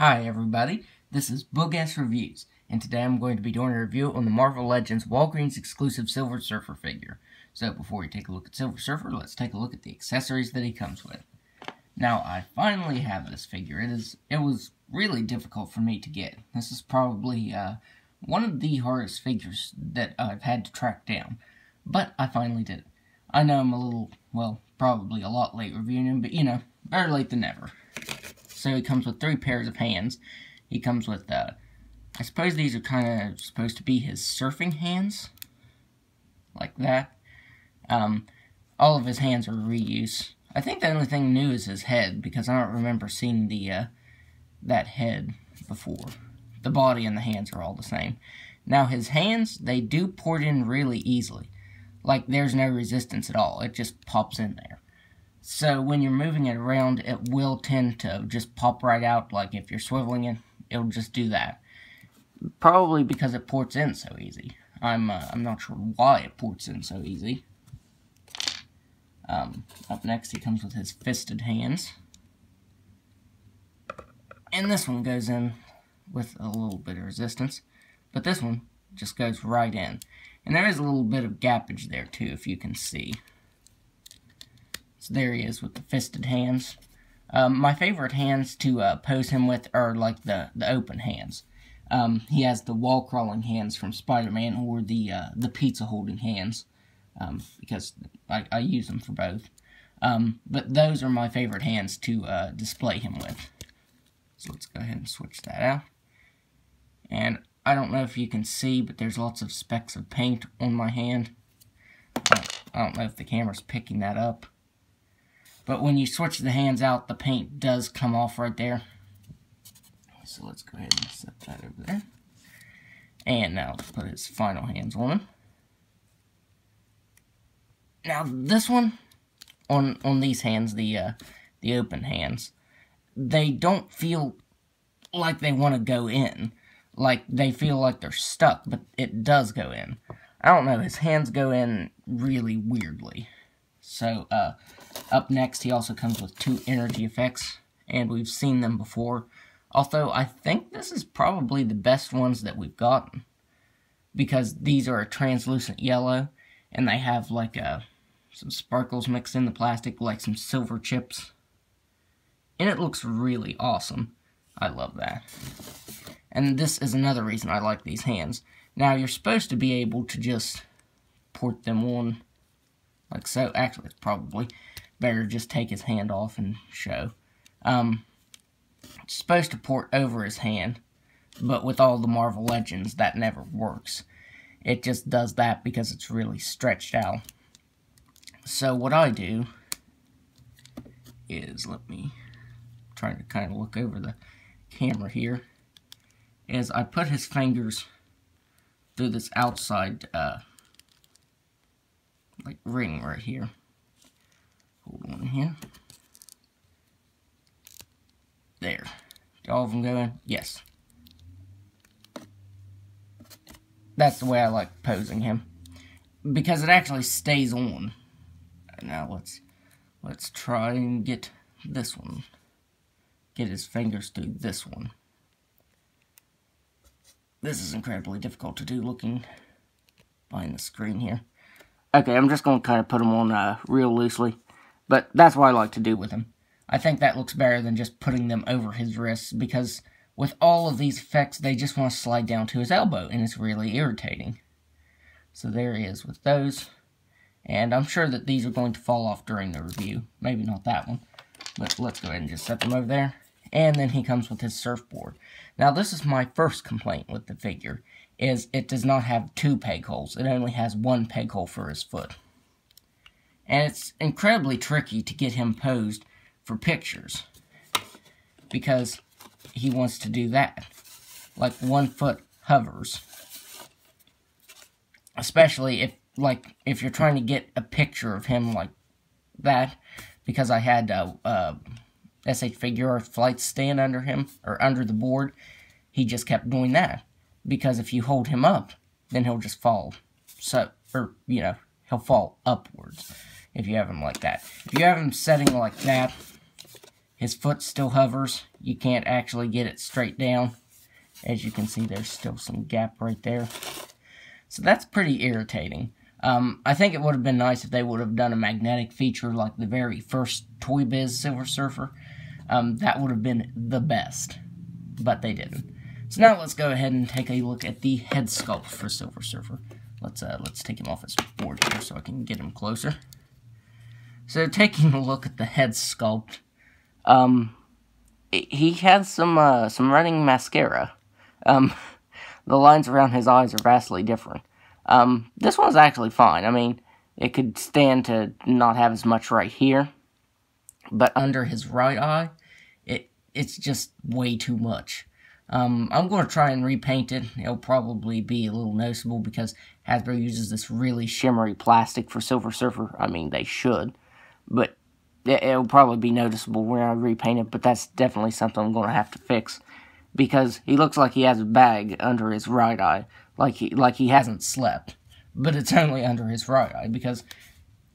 Hi everybody, this is Boogass Reviews, and today I'm going to be doing a review on the Marvel Legends Walgreens exclusive Silver Surfer figure. So before we take a look at Silver Surfer, let's take a look at the accessories that he comes with. Now, I finally have this figure. It was really difficult for me to get. This is probably one of the hardest figures that I've had to track down, but I finally did it. I know I'm a little, well, probably a lot late reviewing him, but you know, better late than never. So he comes with 3 pairs of hands. He comes with, I suppose these are kind of supposed to be his surfing hands. Like that. All of his hands are reuse. I think the only thing new is his head, because I don't remember seeing that head before. The body and the hands are all the same. Now his hands, they do port in really easily. Like there's no resistance at all. It just pops in there. So when you're moving it around, it will tend to just pop right out. Like if you're swiveling it, it'll just do that. Probably because it ports in so easy. I'm not sure why it ports in so easy. Up next, he comes with his fisted hands. And this one goes in with a little bit of resistance. But this one just goes right in. And there is a little bit of gappage there too, if you can see. So there he is with the fisted hands. My favorite hands to pose him with are like the open hands. He has the wall-crawling hands from Spider-Man, or the pizza-holding hands, because I use them for both. But those are my favorite hands to display him with. So let's go ahead and switch that out. And I don't know if you can see, but there's lots of specks of paint on my hand. I don't know if the camera's picking that up. But when you switch the hands out, the paint does come off right there. So let's go ahead and set that over there. And now let's put his final hands on him. Now this one, on these hands, the open hands, they don't feel like they want to go in. Like they feel like they're stuck, but it does go in. I don't know, his hands go in really weirdly. So, up next, he also comes with 2 energy effects, and we've seen them before. Although, I think this is probably the best ones that we've gotten, because these are a translucent yellow, and they have, like, some sparkles mixed in the plastic, like some silver chips. And it looks really awesome. I love that. And this is another reason I like these hands. Now, you're supposed to be able to just port them on like so. Actually, it's probably better to just take his hand off and show. It's supposed to port over his hand, but with all the Marvel Legends, that never works. It just does that because it's really stretched out. So what I do is, let me try to kind of look over the camera here, is I put his fingers through this outside like ring right here. Hold on here. There. Do all of them go in? Yes. That's the way I like posing him, because it actually stays on. Now let's try and get this one. Get his fingers through this one. This is incredibly difficult to do looking behind the screen here. Okay, I'm just going to kind of put him on real loosely, but that's what I like to do with him. I think that looks better than just putting them over his wrists, because with all of these effects, they just want to slide down to his elbow, and it's really irritating. So there he is with those, and I'm sure that these are going to fall off during the review. Maybe not that one, but let's go ahead and just set them over there. And then he comes with his surfboard. Now this is my first complaint with the figure, is it does not have 2 peg holes. It only has 1 peg hole for his foot. And it's incredibly tricky to get him posed for pictures, because he wants to do that. Like 1 foot hovers. Especially if you're trying to get a picture of him like that, because I had SH Figure Flight stand under him, or under the board. He just kept doing that, because if you hold him up, then he'll just fall. So, or, you know, he'll fall upwards if you have him like that. If you have him setting like that, his foot still hovers. You can't actually get it straight down. As you can see, there's still some gap right there. So that's pretty irritating. I think it would have been nice if they would have done a magnetic feature like the very first Toy Biz Silver Surfer. That would have been the best, but they didn't. So now let's go ahead and take a look at the head sculpt for Silver Surfer. Let's take him off his board here so I can get him closer. So taking a look at the head sculpt, he has some running mascara. The lines around his eyes are vastly different. This one's actually fine. I mean, it could stand to not have as much right here, but under his right eye, it's just way too much. I'm going to try and repaint it. It'll probably be a little noticeable because Hasbro uses this really shimmery plastic for Silver Surfer. I mean, they should, but it'll probably be noticeable when I repaint it, but that's definitely something I'm going to have to fix. Because he looks like he has a bag under his right eye, like he hasn't slept. But it's only under his right eye, because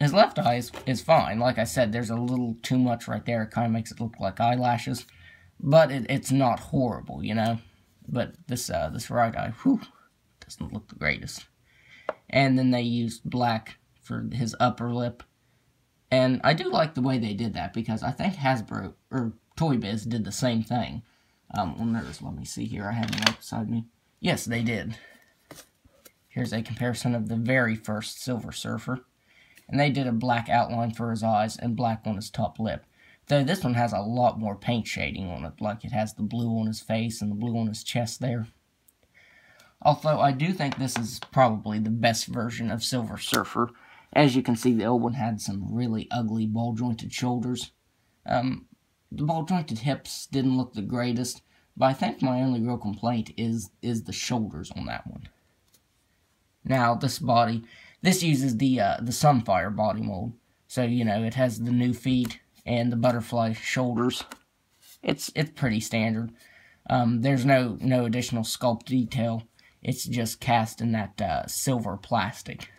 his left eye is fine. Like I said, there's a little too much right there. It kind of makes it look like eyelashes. But it's not horrible, you know. But this right eye, whew, doesn't look the greatest. And then they used black for his upper lip. And I do like the way they did that, because I think Hasbro, or Toy Biz, did the same thing. Well, notice, let me see here, I have them right beside me. Yes, they did. Here's a comparison of the very first Silver Surfer. And they did a black outline for his eyes and black on his top lip. Though this one has a lot more paint shading on it, like it has the blue on his face and the blue on his chest there. Although I do think this is probably the best version of Silver Surfer. As you can see, the old one had some really ugly ball-jointed shoulders. The ball-jointed hips didn't look the greatest, but I think my only real complaint is the shoulders on that one. Now, this body, this uses the Sunfire body mold. So, you know, it has the new feet and the butterfly shoulders. It's pretty standard. There's no additional sculpt detail. It's just cast in that silver plastic.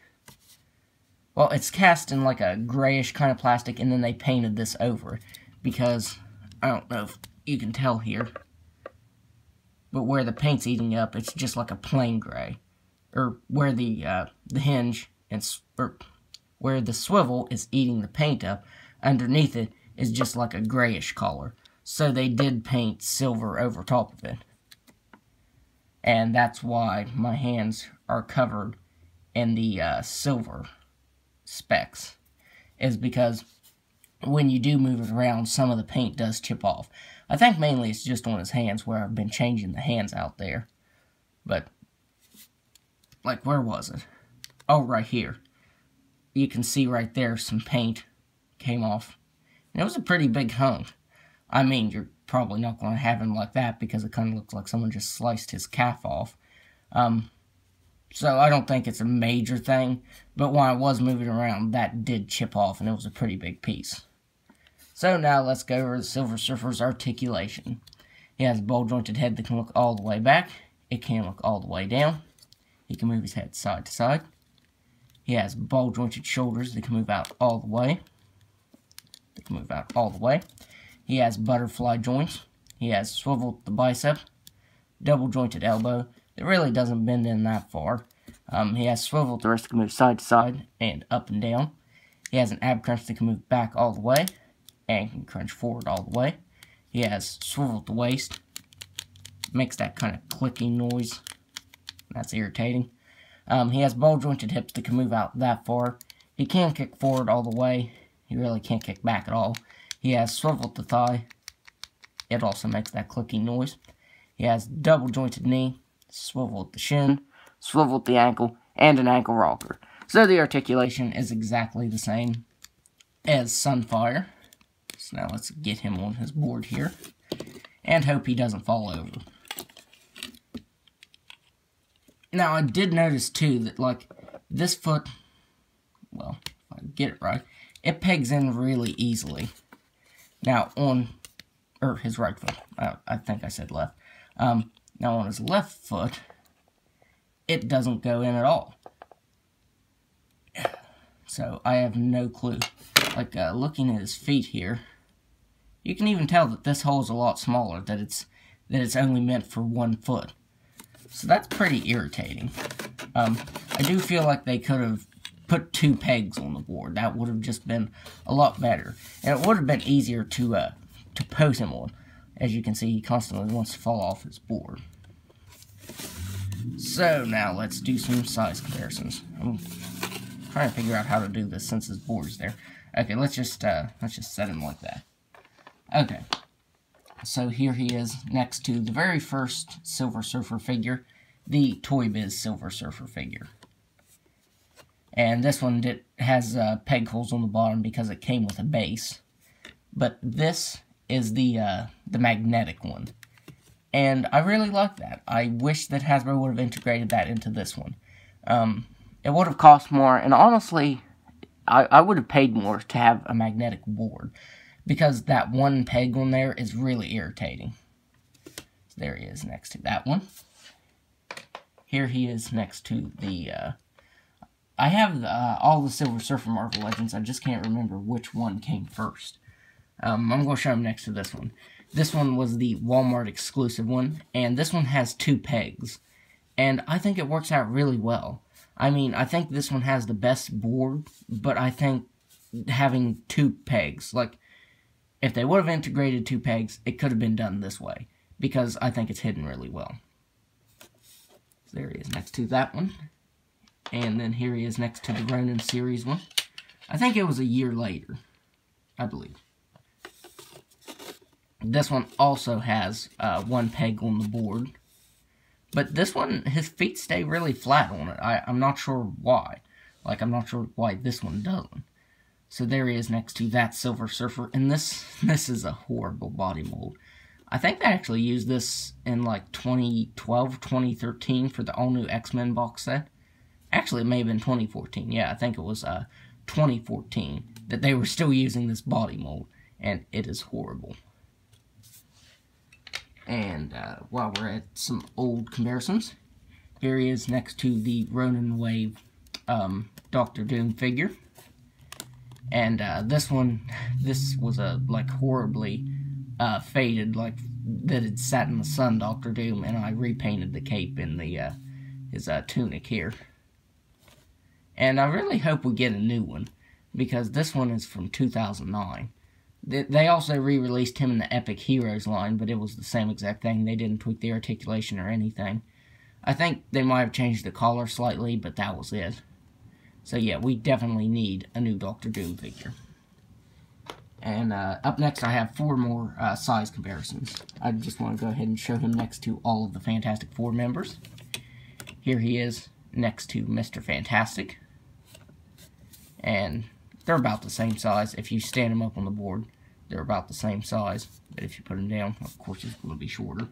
Well, it's cast in like a grayish kind of plastic, and then they painted this over it. Because, I don't know if you can tell here, but where the paint's eating up, it's just like a plain gray. Or where the hinge, or where the swivel is eating the paint up, underneath it is just like a grayish color. So they did paint silver over top of it. And that's why my hands are covered in the silver specks. Is because when you do move it around, some of the paint does chip off. I think mainly it's just on his hands where I've been changing the hands out there. But, like, where was it? Oh, right here. You can see right there some paint came off. And it was a pretty big hunk. I mean, you're probably not going to have him like that because it kind of looks like someone just sliced his calf off. So I don't think it's a major thing. But when I was moving around, that did chip off and it was a pretty big piece. So now let's go over the Silver Surfer's articulation. He has a ball-jointed head that can look all the way back. It can look all the way down. He can move his head side to side. He has ball-jointed shoulders that can move out all the way. He has butterfly joints. He has swiveled the bicep. Double-jointed elbow that really doesn't bend in that far. He has swiveled the wrist that can move side to side and up and down. He has an ab crunch that can move back all the way and can crunch forward all the way. He has swiveled the waist. Makes that kind of clicking noise. That's irritating. He has ball-jointed hips that can move out that far. He can kick forward all the way. He really can't kick back at all. He has swiveled the thigh. It also makes that clicking noise. He has double-jointed knee, swiveled the shin, swiveled the ankle, and an ankle rocker. So the articulation is exactly the same as Sunfire. So now let's get him on his board here. And hope he doesn't fall over. Now, I did notice, too, that, like, this foot, well, if I get it right, it pegs in really easily. Now, his right foot, I think I said left. Now, on his left foot, it doesn't go in at all. So, I have no clue. Like, looking at his feet here, You can even tell that this hole is a lot smaller, that it's only meant for 1 foot. So that's pretty irritating. I do feel like they could have put 2 pegs on the board. That would have just been a lot better. And it would have been easier to pose him on. As you can see, he constantly wants to fall off his board. So now let's do some size comparisons. I'm trying to figure out how to do this since his board's there. Okay, let's just set him like that. Okay. So here he is next to the very first Silver Surfer figure, the Toy Biz Silver Surfer figure. And this one has peg holes on the bottom because it came with a base. But this is the magnetic one. And I really like that. I wish that Hasbro would have integrated that into this one. It would have cost more, and honestly, I would have paid more to have a magnetic board. Because that 1 peg on there is really irritating. So there he is next to that one. Here he is next to the... I have all the Silver Surfer Marvel Legends. I just can't remember which one came first. I'm going to show him next to this one. This one was the Walmart exclusive one. And this one has 2 pegs. And I think it works out really well. I mean, I think this one has the best board. But I think having 2 pegs... like, if they would have integrated 2 pegs, it could have been done this way. Because I think it's hidden really well. So there he is next to that one. And then here he is next to the Ronin series one. I think it was a year later. I believe. This one also has 1 peg on the board. But this one, his feet stay really flat on it. I'm not sure why. Like, I'm not sure why this one doesn't. So there he is next to that Silver Surfer, and this is a horrible body mold. I think they actually used this in like 2012, 2013 for the all-new X-Men box set. Actually, it may have been 2014. Yeah, I think it was 2014 that they were still using this body mold, and it is horrible. And while we're at some old comparisons, here he is next to the Ronin Wave Doctor Doom figure. And this was a like horribly faded, like that had sat in the sun Doctor Doom, and I repainted the cape in the his tunic here. And I really hope we get a new one, because this one is from 2009. They also re-released him in the Epic Heroes line, but it was the same exact thing. They didn't tweak the articulation or anything. I think they might have changed the collar slightly, but that was it. So yeah, we definitely need a new Doctor Doom figure. And up next I have 4 more size comparisons. I just want to go ahead and show him next to all of the Fantastic Four members. Here he is next to Mr. Fantastic. And they're about the same size. If you stand them up on the board, they're about the same size. But if you put them down, of course it's going to be shorter.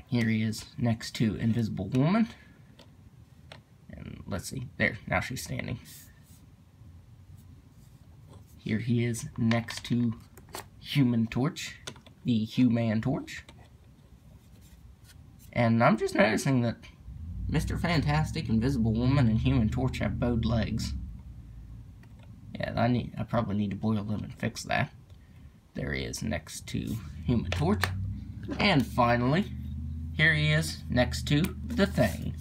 Here he is next to Invisible Woman. And let's see, there, now she's standing. Here he is next to Human Torch, the Human Torch. And I'm just noticing that Mr. Fantastic, Invisible Woman, and Human Torch have bowed legs. Yeah, I probably need to boil them and fix that. There he is next to Human Torch. And finally, here he is next to The Thing.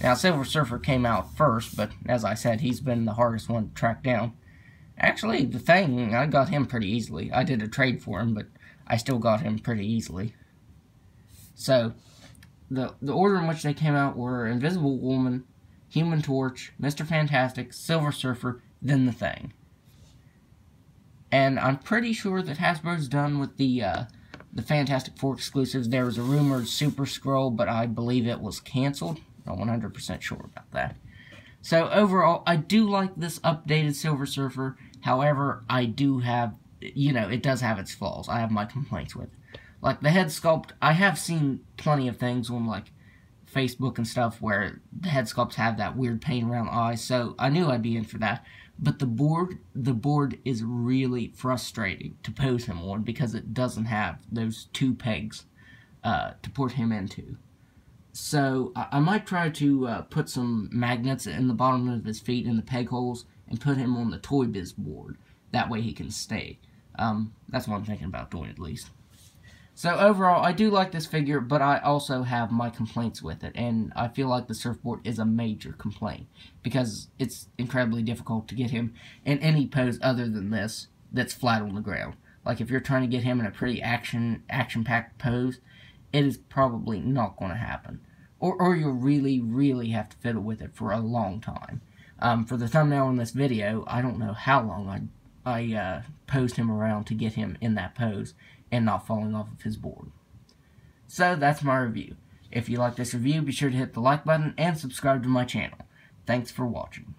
Now, Silver Surfer came out first, but as I said, he's been the hardest one to track down. Actually, The Thing, I got him pretty easily. I did a trade for him, but I still got him pretty easily. So, the order in which they came out were Invisible Woman, Human Torch, Mr. Fantastic, Silver Surfer, then The Thing. And I'm pretty sure that Hasbro's done with the Fantastic Four exclusives. There was a rumored Super Skrull, but I believe it was canceled. I'm not 100% sure about that. So overall, I do like this updated Silver Surfer. However, I do have, it does have its flaws. I have my complaints with it. Like the head sculpt, I have seen plenty of things on like Facebook and stuff where the head sculpts have that weird paint around the eyes. So I knew I'd be in for that. But the board is really frustrating to pose him on because it doesn't have those 2 pegs to put him into. So I might try to put some magnets in the bottom of his feet in the peg holes and put him on the Toy Biz board. That way he can stay. That's what I'm thinking about doing, at least. So overall, I do like this figure, but I also have my complaints with it, and I feel like the surfboard is a major complaint, because it's incredibly difficult to get him in any pose other than this, that's flat on the ground. Like, if you're trying to get him in a pretty action-packed pose, it is probably not going to happen. Or you'll really have to fiddle with it for a long time. For the thumbnail in this video, I don't know how long I posed him around to get him in that pose and not falling off of his board. So that's my review. If you like this review, be sure to hit the like button and subscribe to my channel. Thanks for watching.